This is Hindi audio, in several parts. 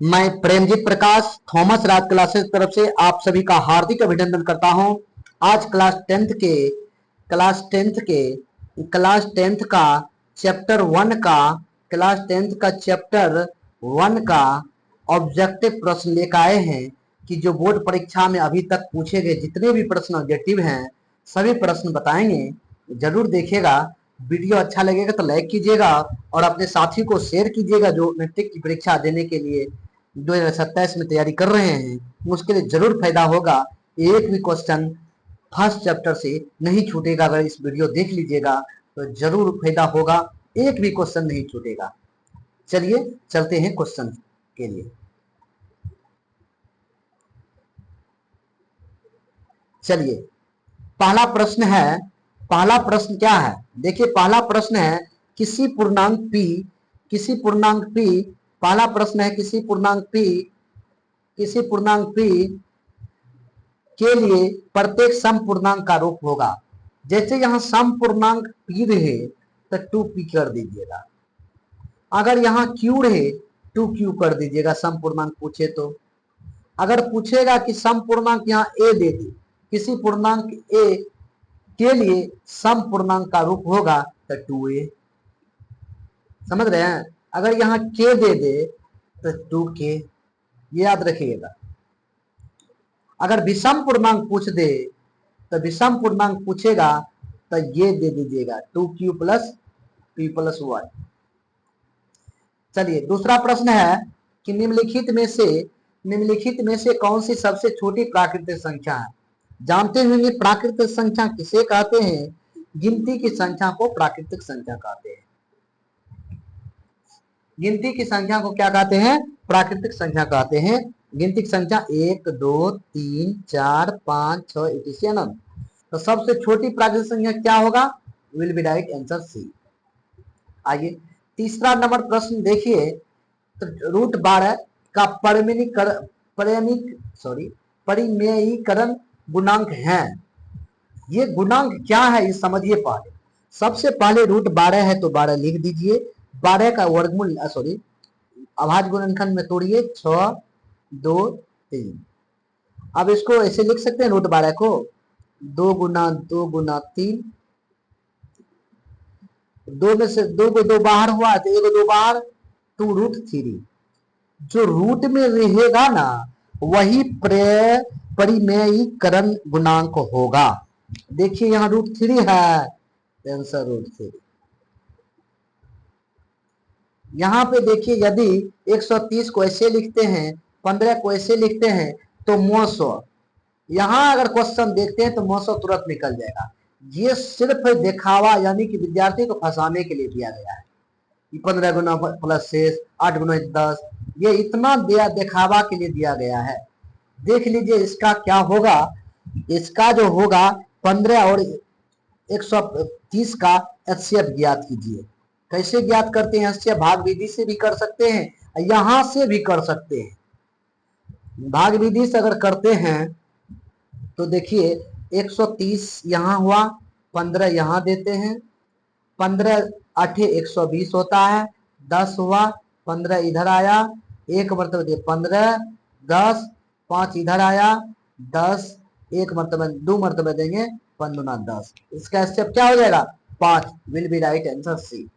मैं प्रेमजीत प्रकाश थॉमस राज क्लासेस की तरफ से आप सभी का हार्दिक अभिनंदन करता हूं। आज क्लास टेंथ का चैप्टर वन का ऑब्जेक्टिव प्रश्न लेकर आए हैं कि जो बोर्ड परीक्षा में अभी तक पूछे गए जितने भी प्रश्न ऑब्जेक्टिव हैं सभी प्रश्न बताएंगे। जरूर देखिएगा। वीडियो अच्छा लगेगा तो लाइक कीजिएगा और अपने साथी को शेयर कीजिएगा जो मैट्रिक की परीक्षा देने के लिए 2027 में तैयारी कर रहे हैं। उसके लिए जरूर फायदा होगा। एक भी क्वेश्चन फर्स्ट चैप्टर से नहीं छूटेगा। अगर इस वीडियो देख लीजिएगा तो जरूर फायदा होगा। एक भी क्वेश्चन नहीं छूटेगा। चलिए चलते हैं क्वेश्चन के लिए। चलिए पहला प्रश्न क्या है? देखिए पहला प्रश्न है किसी पूर्णांक p पहला प्रश्न है किसी पूर्णांक p के लिए प्रत्येक सम पूर्णांक का रूप होगा। जैसे यहां सम पूर्णांक p रहे तो 2p कर दीजिएगा। अगर यहाँ q रहे 2q कर दीजिएगा। सम पूर्णांक पूछे तो अगर पूछेगा कि सम पूर्णांक यहाँ a दे दी, किसी पूर्णांक a के लिए सम पूर्णांक का रूप होगा तो 2a। समझ रहे हैं? अगर यहाँ k दे दे तो 2k, ये याद रखिएगा। अगर विषम पूर्णांक पूछ दे तो विषम पूर्णांक पूछेगा तो ये दे दीजिएगा 2q प्लस p प्लस 1। चलिए दूसरा प्रश्न है कि निम्नलिखित में से कौन सी सबसे छोटी प्राकृतिक संख्या है? जानते होंगे प्राकृतिक संख्या किसे कहते हैं? गिनती की संख्या को प्राकृतिक संख्या कहते हैं। गिनती की संख्या को क्या कहते हैं? प्राकृतिक संख्या कहते हैं। गिनती की संख्या 1 2 3 4 5 6 etc अनंत। तो सबसे छोटी प्राकृतिक संख्या क्या होगा? Will be right answer C. आइए तीसरा नंबर प्रश्न देखिए। तो रूट 12 का परिमेयीकरण गुणांक है। ये गुणांक क्या है ये समझिए। पहले सबसे पहले रूट 12 है तो 12 लिख दीजिए। 12 का वर्गमूल अभाज्य गुणनखंड में तोड़िए 6 2 3। अब इसको ऐसे लिख सकते हैं रूट 12 को 2 गुना 3। 2 में से 2 को 2 बाहर हुआ तो 1 2 बाहर 2√3। जो रूट में रहेगा ना वही परिमेयीकरण गुणांक होगा। देखिए यहाँ √3 है, आंसर √3। यहाँ पे देखिए यदि 130 को ऐसे लिखते हैं, 15 को ऐसे लिखते हैं तो 900। यहाँ अगर क्वेश्चन देखते हैं तो 900 तुरंत निकल जाएगा। ये सिर्फ दिखावा यानी कि विद्यार्थी को फंसाने के लिए दिया गया है। 15 गुना प्लस 6 8 गुना 10, ये इतना दिखावा के लिए दिया गया है। देख लीजिए इसका क्या होगा। इसका जो होगा 15 और 130 का HCF ज्ञात कीजिए। कैसे ज्ञात करते हैं? HCF भाग विधि से भी कर सकते हैं, यहां से भी कर सकते हैं। भाग विधि से अगर करते हैं तो देखिए 130 यहां हुआ, 15 यहां देते हैं, 15 8 120 होता है, 10 हुआ, 15 इधर आया, एक मरतबा दिए 15 10 5 इधर आया 10, एक मरतबा 2 मरतबा देंगे 5 गुना 10। इसका स्टेप क्या हो जाएगा? 5। Will be right answer C.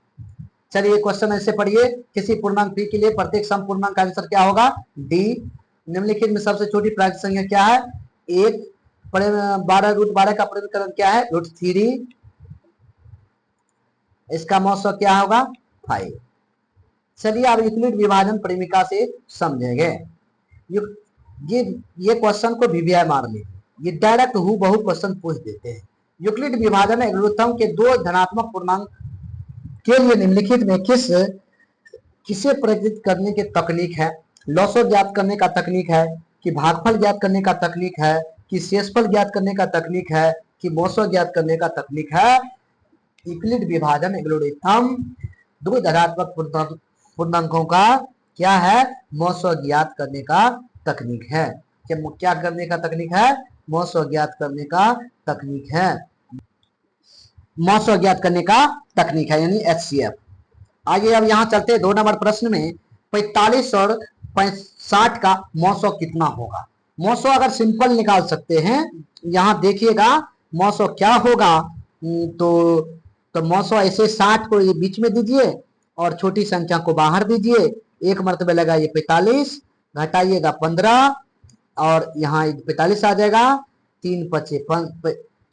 चलिए क्वेश्चन ऐसे पढ़िए। किसी पूर्णांक p के लिए प्रत्येक सम पूर्णांक का आंसर क्या होगा? डी। निम्नलिखित में सबसे छोटी प्राकृतिक संख्या क्या है? 1। 12√12 का परिमेयीकरण क्या है? √3। इसका मौसम क्या होगा? 5। चलिए अब यूक्लिड विभाजन परिमिका से समझेंगे। ये क्वेश्चन को वीवीआई मार लीजिए। ये डायरेक्ट बहु क्वेश्चन पूछ देते हैं। यूक्लिड विभाजन एल्गोरिथम के दो धनात्मक पूर्णांक के लिए निम्नलिखित में किसे प्रकट करने की तकनीक है? लॉसो ज्ञात करने का तकनीक है कि भागफल ज्ञात करने का तकनीक है कि शेषफल ज्ञात करने का तकनीक है कि मौसो ज्ञात करने का तकनीक है? यूक्लिड विभाजन एल्गोरिथम दो धनात्मक पूर्णांकों का क्या है? मौसो ज्ञात करने का तकनीक है। क्या करने का तकनीक है? मौसो ज्ञात करने का तकनीक है। मौसो ज्ञात करने का तकनीक है यानी HCF। आगे अब यहाँ चलते हैं 2 नंबर प्रश्न में। 45 और 60 का मौसौ कितना होगा। मौसौ अगर सिंपल निकाल सकते हैं, यहाँ देखिएगा मौसौ क्या होगा। तो मौसौ ऐसे 60 को ये बीच में दीजिए और छोटी संख्या को बाहर दीजिए, एक मरतबे लगाइए 45, घटाइएगा 15 और यहाँ 45 आ जाएगा, 3 पचे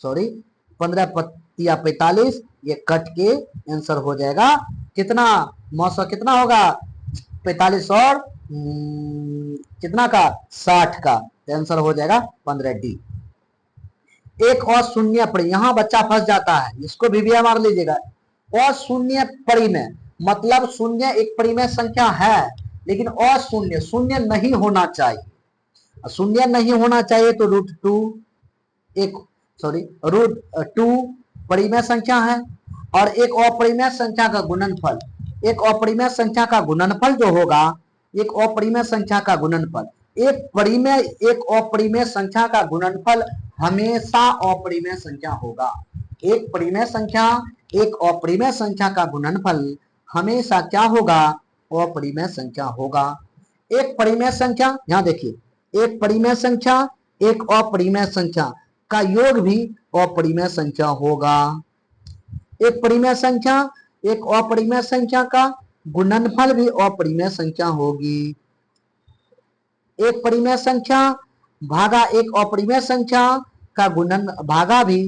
सॉरी 15 पत्तिया 45, ये कट के आंसर हो जाएगा कितना, मौसौ कितना होगा 45 और कितना का 60 का, आंसर हो जाएगा 15D। एक और शून्य पड़ी, यहां बच्चा फंस जाता है, इसको भी मार लीजिएगा। अशून्य परिमेय मतलब शून्य एक परिमेय संख्या है, लेकिन अशून्य शून्य नहीं होना चाहिए। शून्य नहीं होना चाहिए तो √2 परिमेय संख्या है, और एक अपरिमेय संख्या का गुणनफल, एक अपरिमेय संख्या का गुणनफल जो होगा, एक अपरिमेय संख्या का गुणनफल, एक अपरिमेय संख्या का गुणनफल हमेशा अपरिमेय संख्या होगा। एक परिमेय संख्या एक अपरिमेय संख्या का गुणनफल हमेशा क्या होगा, अपरिमेय संख्या होगा। एक परिमेय संख्या, यहां देखिए, एक परिमेय संख्या एक अपरिमेय संख्या का योग भी अपरिमेय संख्या होगा। एक परिमेय संख्या एक अपरिमेय संख्या का गुणनफल भी अपरिमेय संख्या होगी। एक परिमेय संख्या भागा एक अपरिमेय संख्या का गुणन भागा भी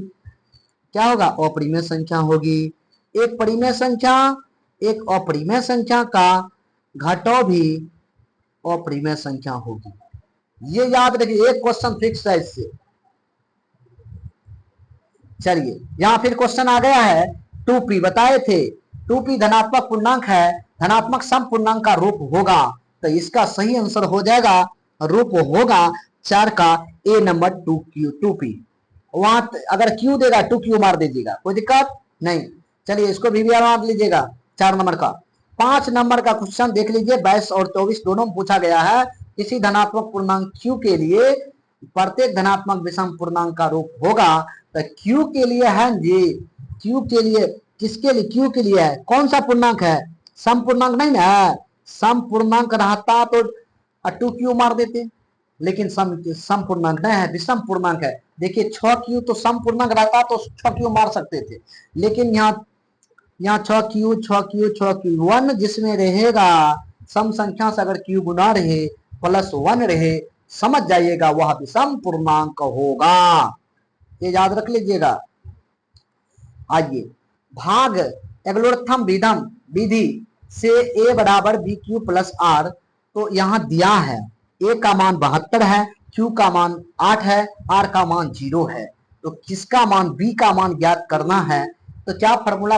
क्या होगा, अपरिमेय संख्या होगी। एक परिमेय संख्या एक अपरिमेय संख्या का घटाव भी अपरिमेय संख्या होगी। ये याद रखिए, एक क्वेश्चन फिक्स है इससे। चलिए यहां फिर क्वेश्चन आ गया है, 2p बताए थे, 2p धनात्मक पूर्णांक है, धनात्मक सम पूर्णांक का रूप होगा, तो इसका सही आंसर हो जाएगा, रूप होगा 4 का ए नंबर 2p। वहां अगर q देगा 2q मार दीजिएगा, कोई दिक्कत नहीं। चलिए इसको भी मार लीजिएगा 4 नंबर का। 5 नंबर का क्वेश्चन देख लीजिए, 22 और 24 दोनों पूछा गया है। किसी धनात्मक पूर्णांक q के लिए प्रत्येक धनात्मक विषम पूर्णांक का रूप होगा, तो q के लिए है जी, q के लिए, किसके लिए, q के लिए है, कौन सा पूर्णांक है, सम पूर्णांक नहीं ना है, सम पूर्णांक रहता तो 2q मार देते, लेकिन सम पूर्णांक नहीं है, विषम पूर्णांक है। देखिए 6q तो सम पूर्णांक रहता तो 6q मार सकते थे, लेकिन यहाँ 6q 1 जिसमें रहेगा सम संख्या से अगर q गुना रहे +1 रहे, समझ जाइएगा वह विषम पूर्णांक होगा, ये याद रख लीजिएगा। आइए भाग एग्लोथम विधि से a बराबर bq + r, तो यहां दिया है a का मान 72 है, q का मान 8 है, r का मान 0 है, तो किसका मान b का मान ज्ञात करना है। तो क्या फॉर्मूला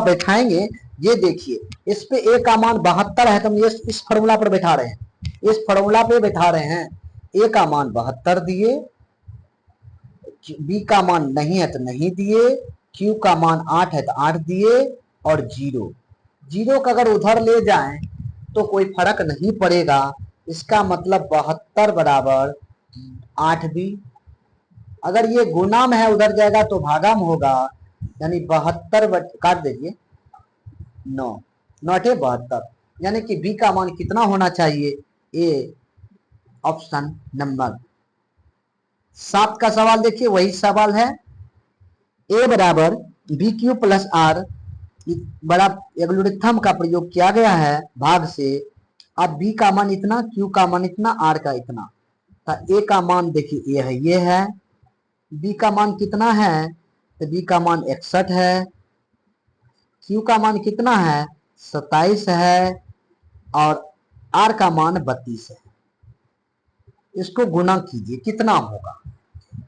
बैठाएंगे, ये देखिए, इस पे a का मान 72 है, तो हम इस फॉर्मूला पर बैठा रहे हैं, इस फॉर्मूला पे बैठा रहे हैं। a का मान 72 दिए, b का मान नहीं है तो नहीं दिए, q का मान 8 है तो 8 दिए, और 0 का अगर उधर ले जाएं तो कोई फर्क नहीं पड़ेगा, इसका मतलब 72 बराबर 8b। अगर ये गुणाम है उधर जाएगा तो भागाम होगा, यानी 72 काट दीजिए 9 72, यानी कि b का मान कितना होना चाहिए, ए ऑप्शन नंबर 7 का सवाल देखिए, वही सवाल है, a बराबर bq + r बड़ा एल्गोरिथम का प्रयोग किया गया है भाग से। अब b का मान इतना, q का मान इतना, r का इतना, तो a का मान देखिए ये है, b का मान कितना है, तो b का मान 61 है, q का मान कितना है 27 है, और r का मान 32 है। इसको गुना कीजिए कितना होगा।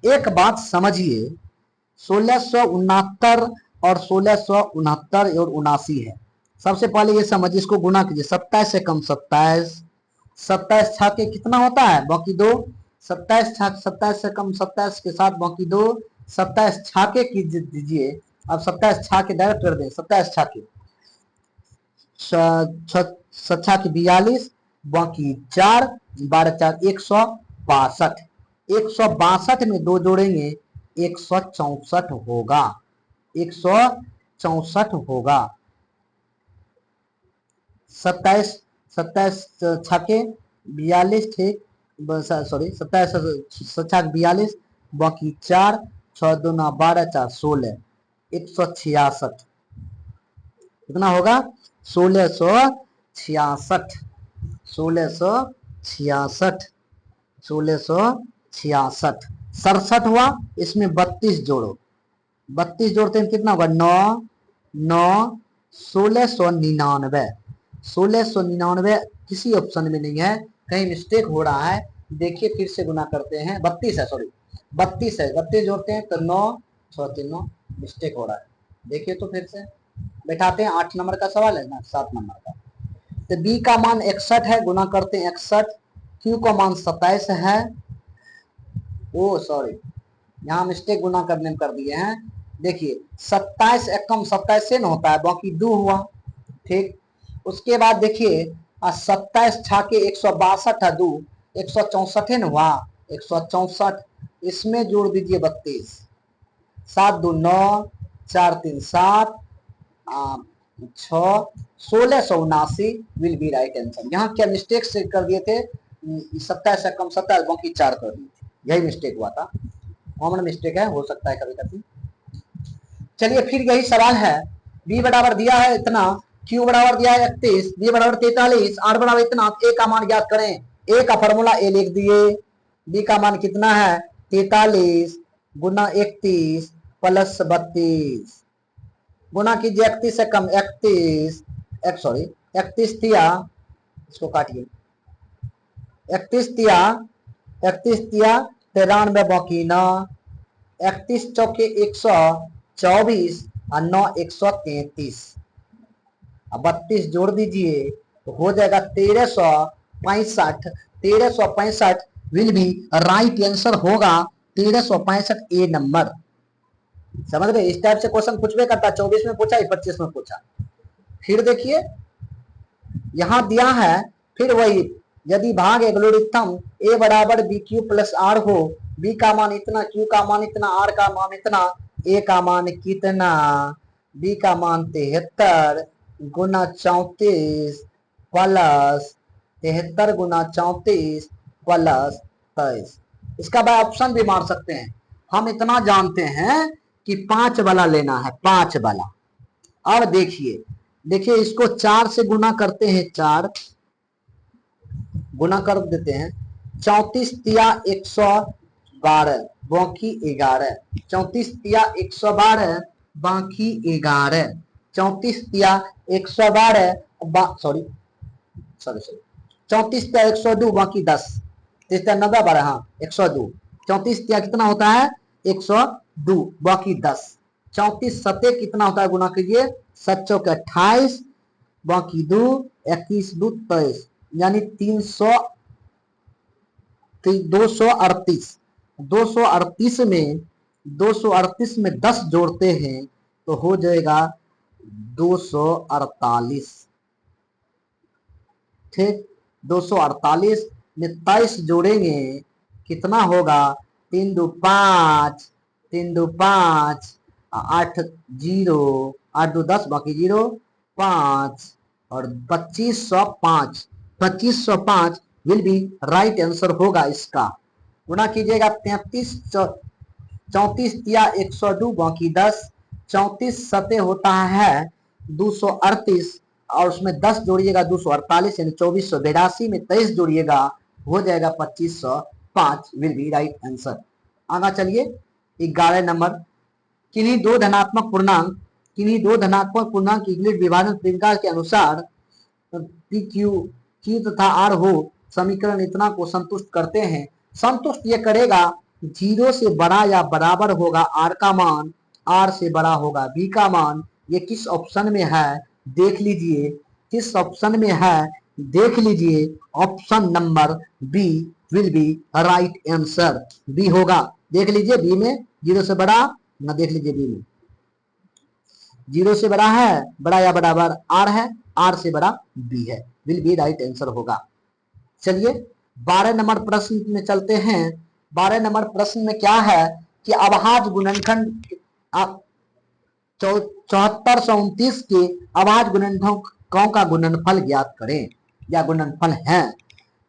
एक बात समझिए, 1669 और 1669 और 79 है। सबसे पहले ये समझिए, इसको गुना कीजिए, 27 से कम 27, 27 छाके कितना होता है, बाकी 2, 27 से कम 27 के साथ बाकी 2, 27 छाके दीजिए। अब 27 छाके डायरेक्ट कर दें, 27 छाके 42, बाकी 4, 12 4 162, 162 में 2 जोड़ेंगे 164 होगा, 164 होगा। 27 27 छके 42, ठीक, सॉरी 27 छक 42, बाकी 4, 6 दूना 12, 4 16, 166। कितना होगा? 1666, 1666, 1666। 67 हुआ, इसमें 32 जोड़ो, 32 जोड़ते हैं कितना होगा? 9 9 1699, 1699 किसी ऑप्शन में नहीं है, कहीं मिस्टेक हो रहा है। देखिए फिर से गुना करते हैं, 32 है, सॉरी 32 है, 32 जोड़ते हैं तो 9 6 3 9, मिस्टेक हो रहा है। देखिए तो फिर से बैठाते हैं, 8 नंबर का सवाल है ना, 7 नंबर का। तो बी का मान 61 है, गुना करते हैं 61। क्यू का मान 27 है, ओ सॉरी यहाँ मिस्टेक गुना करने में कर दिए हैं। देखिए 27 एकम 27 से न होता है, बाकी 2 हुआ, ठीक। उसके बाद देखिए 27 छाके 162 है, 2 164 है न हुआ, 164, इसमें जोड़ दीजिए 32, 7 2 9, 4 3 7, 6 1679 विल बी राइट आंसर। यहाँ क्या मिस्टेक से कर दिए थे, 27 से कम 27, बाकी 4 कर दिए थे, यही मिस्टेक हुआ था, कॉमन मिस्टेक है, हो सकता है कभी कभी। चलिए फिर यही सवाल है, बी बराबर दिया है इतना, क्यू बराबर दिया है 31, बी बराबर 43, आर बराबर इतना, ए का मान ज्ञात करें। ए का फॉर्मूला ए लिख दिए, बी का मान कितना है 43 गुना 31 प्लस 32, गुना कीजिए 31 से कम 31, सॉरी 31 तिया, इसको काटिए, 31 तिया 93, बाकी ना 31 चौके 124 और 9 133, अब 32 जोड़ दीजिए तो हो जाएगा 1365, 1365 विल भी राइट आंसर होगा, 1365 ए नंबर। समझ रहे? इस टाइप से क्वेश्चन पूछ भी करता, 24 में पूछा, 25 में पूछा। फिर देखिए यहां दिया है, फिर वही, यदि भाग एल्गोरिथम ए बराबर बी क्यू प्लस आर हो, बी का मान इतना, क्यू का मान इतना, आर का मान इतना, ए का मान कितना, बी का मान 73 गुना 34 प्लस 73 गुना 34 प्लस 23। इसका बाय ऑप्शन भी मार सकते हैं, हम इतना जानते हैं कि 5 वाला लेना है, 5 वाला। अब देखिए, देखिए इसको 4 से गुना करते हैं, 4 गुना कर देते हैं, 34 तिया 112, बाकी 11, 34 तिया 112, बाकी 11, 34 तिया 112, सॉरी सॉरी सॉरी 34 तिया 102, बाकी 10, 90 12, हाँ 102, 34 तिया कितना होता है 102, बाकी 10, 34 सते कितना होता है, गुना कीजिए 7 चौके 28, बाकी 2, 21 2 23, यानी 300 238, 238 में 238 में 10 जोड़ते हैं तो हो जाएगा 248, ठीक। 248 में 23 जोड़ेंगे कितना होगा, 3 2 5, 3 2 5, 8 0, 8 2 10, बाकी 0 5, और 2505, 2505 विल बी राइट आंसर होगा इसका। गुना कीजिएगा 33 34 तिया 102, बाकी 10, 34 सते होता है 238, और उसमें 10 जोड़िएगा 248, यानी 2482 में 23 जोड़िएगा हो जाएगा 2505 विल बी राइट आंसर। आगे चलिए 11 नंबर, किन्हीं दो धनात्मक पूर्णांक यूक्लिड विभाजन प्रक्रिया के अनुसार पी क्यू तथा आर हो, समीकरण इतना को संतुष्ट करते हैं। संतुष्ट ये करेगा 0 से बड़ा या बराबर होगा आर का मान, आर से बड़ा होगा बी का मान। ये किस ऑप्शन में है देख लीजिए, किस ऑप्शन में है देख लीजिए, option number B will be right answer, B होगा। देख लीजिए बी में 0 से बड़ा ना, देख लीजिए बी में 0 से बड़ा है, बड़ा या बराबर आर है, आर से बड़ा बी है, विल बी राइट आंसर होगा। चलिए 12 नंबर प्रश्न में चलते हैं। 12 नंबर प्रश्न में क्या है कि अभाज्य गुणनखंड 7429 के अभाज्य गुणनखंडों का गुणनफल ज्ञात करें। या गुणनफल हैं।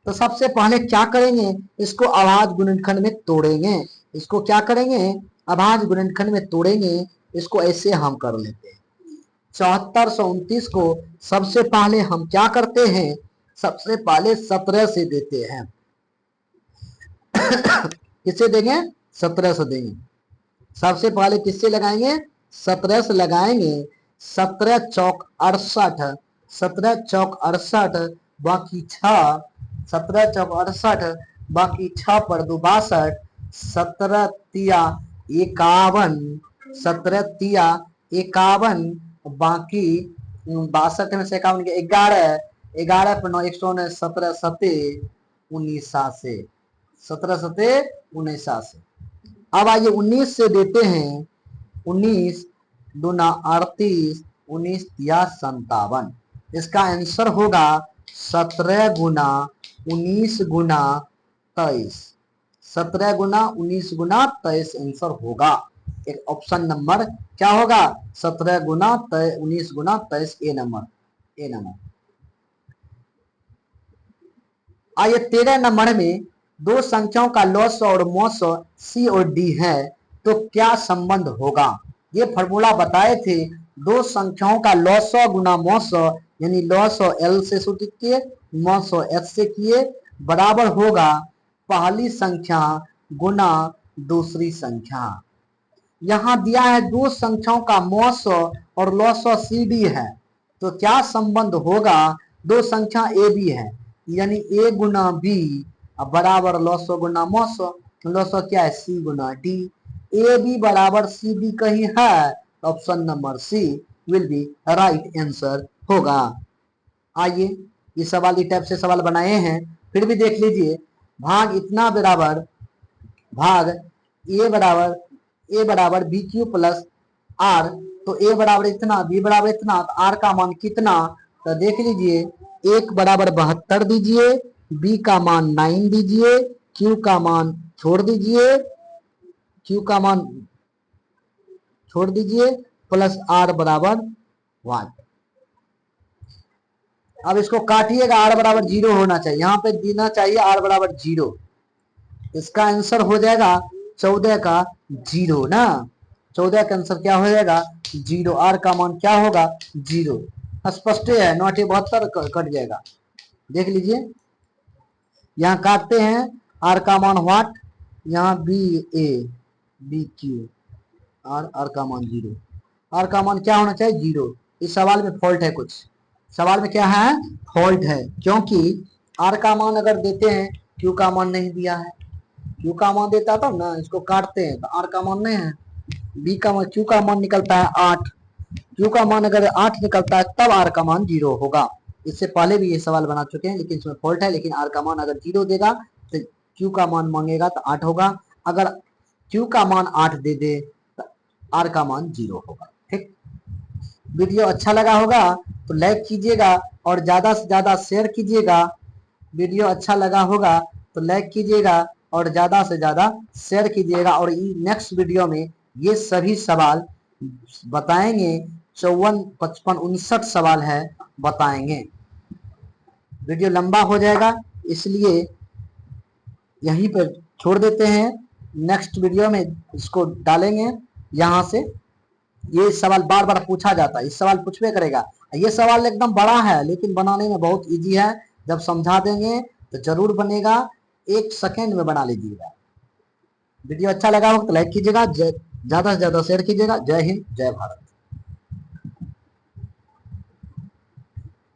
तो सबसे पहले क्या करेंगे, इसको अभाज्य गुणनखंड में तोड़ेंगे। इसको क्या करेंगे, अभाज्य गुणनखंड में तोड़ेंगे। इसको ऐसे हम कर लेते हैं, 7429 को सबसे पहले हम क्या करते हैं, सबसे पहले 17 से देते हैं। किससे देंगे, 17 से देंगे। सबसे पहले किससे लगाएंगे, 17 से लगाएंगे। 17 चौक 68, 17 चौक 68, बाकी 6, 17 चौक 68, बाकी 6 पर 2 62, 17 तिया 51, 17 तिया 51, बाकी 62 में से 51 के 11, 11 पर 9 109, 17 सते 19 से, 17 सते 19 से। अब आइए 19 से देते हैं, 19 दूना 38, 19 तिया 57। इसका आंसर होगा 17 गुना 19 गुना 23, 17 गुना 19 गुना 23 आंसर होगा। एक ऑप्शन नंबर क्या होगा, 17 गुना 19 गुना 23, ए नंबर, ए नंबर। आइए 13 नंबर में दो संख्याओं का लॉस और मॉस सी और डी है, तो क्या संबंध होगा। ये फॉर्मूला बताए थे, दो संख्याओं का लॉस गुना मॉस, यानी लॉस एल से सूचित किए, मॉस एच से किए, बराबर होगा पहली संख्या गुना दूसरी संख्या। यहाँ दिया है दो संख्याओं का मॉस और लॉस सी डी है, तो क्या संबंध होगा, दो संख्या ए बी है, यानी ए गुना बी बराबर लॉस गुना मॉस, लॉस क्या है सी गुना डी, ए बी बराबर सी डी कहीं है, option number C will be right answer होगा। आइए ये सवाल इस टाइप से सवाल बनाए हैं, फिर भी देख लीजिए। भाग इतना बराबर, भाग ए बराबर बी क्यू प्लस आर, तो ए बराबर इतना, बी बराबर इतना, तो आर का मान कितना, तो देख लीजिए, एक बराबर 72 दीजिए, बी का मान 9 दीजिए, क्यू का मान छोड़ दीजिए, क्यू का मान छोड़ दीजिए, प्लस आर बराबर 1। अब इसको काटिएगा, आर बराबर 0 होना चाहिए, यहाँ पे देना चाहिए आर बराबर 0। इसका आंसर हो जाएगा 14 का 0 ना, 14 का आंसर क्या हो जाएगा 0, आर का मान क्या होगा 0। स्पष्ट है, 972 कट जाएगा। देख लीजिए, यहाँ काटते हैं, आर का मान व्हाट, यहाँ B A B Q, R का मान 0, आर का मान क्या होना चाहिए 0। इस सवाल में फॉल्ट है, कुछ सवाल में क्या है फॉल्ट है, क्योंकि आर का मान अगर देते हैं, क्यू का मान नहीं दिया है, क्यू का मान देता था ना, इसको काटते हैं तो आर का मान नहीं है, बी का मान, क्यू का मान निकलता है 8, क्यू का मान अगर 8 निकलता है तब आर का मान 0 होगा। इससे पहले भी ये सवाल बना चुके हैं, लेकिन इसमें फॉल्ट है। लेकिन आर का मान अगर 0 देगा तो क्यू का मान मांगेगा तो 8 होगा, अगर क्यू का मान 8 दे दे तो आर का मान 0 होगा। ठीक, वीडियो अच्छा लगा होगा तो लाइक कीजिएगा और ज्यादा से ज्यादा शेयर कीजिएगा। वीडियो अच्छा लगा होगा तो लाइक कीजिएगा और ज्यादा से ज्यादा शेयर कीजिएगा। और नेक्स्ट वीडियो में ये सभी सवाल बताएंगे, 54, 55, 59 सवाल है बताएंगे। वीडियो लंबा हो जाएगा, इसलिए यहीं पर छोड़ देते हैं, नेक्स्ट वीडियो में इसको डालेंगे। यहाँ से ये सवाल बार बार पूछा जाता है, इस सवाल पूछबे करेगा। ये सवाल एकदम बड़ा है लेकिन बनाने में बहुत इजी है, जब समझा देंगे तो जरूर बनेगा, 1 सेकेंड में बना लीजिएगा। वीडियो अच्छा लगा हो तो लाइक कीजिएगा, ज्यादा से ज्यादा शेयर कीजिएगा। जय हिंद, जय भारत।